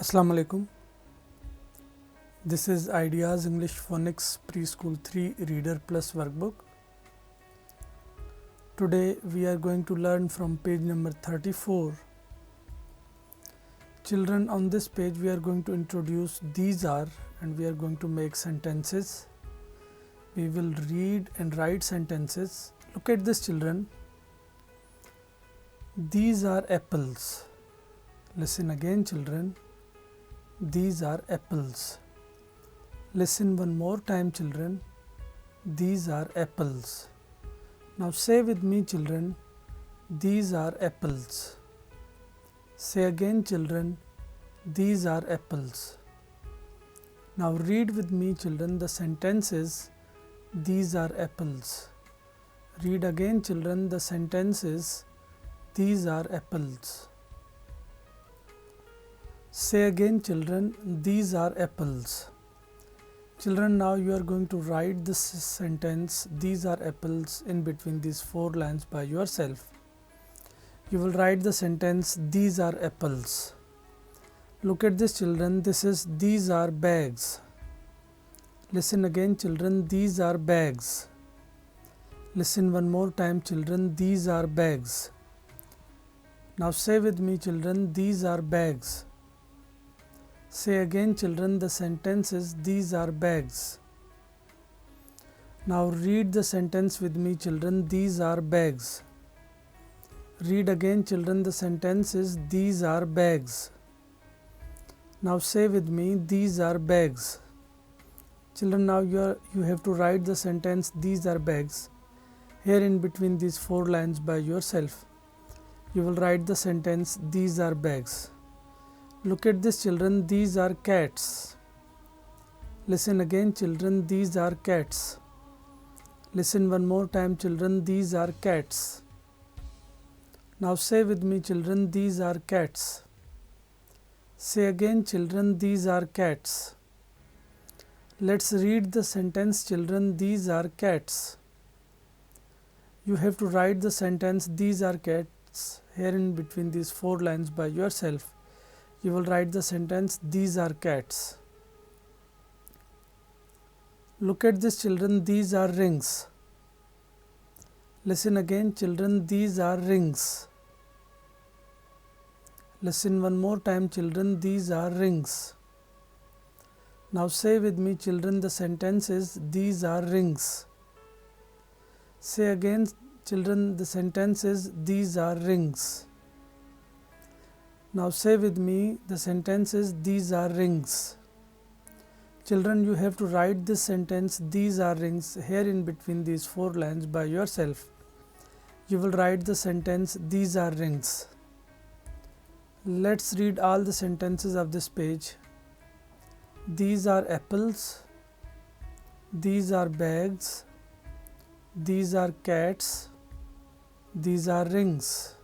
Assalamu alaikum. This is Ideas English Phonics Preschool 3 Reader Plus workbook. Today we are going to learn from page number 34. Children, on this page we are going to introduce these are and we are going to make sentences. We will read and write sentences. Look at this, children. These are apples. Listen again, children. These are apples. Listen one more time, children. These are apples. Now say with me, children. These are apples. Say again, children. These are apples. Now read with me, children, the sentences. These are apples. Read again, children, the sentences. These are apples. Say again, children, these are apples. Children, now you are going to write this sentence, these are apples, in between these 4 lines by yourself. You will write the sentence, these are apples. Look at this, children, this is these are bags. Listen again, children, these are bags. Listen one more time, children, these are bags. Now say with me, children, these are bags. Say again, children, the sentence is these are bags. Now read the sentence with me, children, these are bags. Read again, children, the sentence is these are bags. Now say with me, these are bags. Children, now you have to write the sentence these are bags here in between these 4 lines by yourself. You will write the sentence these are bags. Look at this, children, these are cats. Listen again, children, these are cats. Listen one more time, children, these are cats. Now say with me, children, these are cats. Say again, children, these are cats. Let's read the sentence, children, these are cats. You have to write the sentence these are cats here in between these 4 lines by yourself. You will write the sentence these are cats. Look at this, children, these are rings. Listen again, children, these are rings. Listen one more time, children, these are rings. Now say with me, children, the sentence is these are rings. Say again, children, the sentence is these are rings. Now say with me, the sentence is these are rings. Children, you have to write this sentence these are rings here in between these 4 lines by yourself. You will write the sentence these are rings. Let's read all the sentences of this page. These are apples. These are bags. These are cats. These are rings.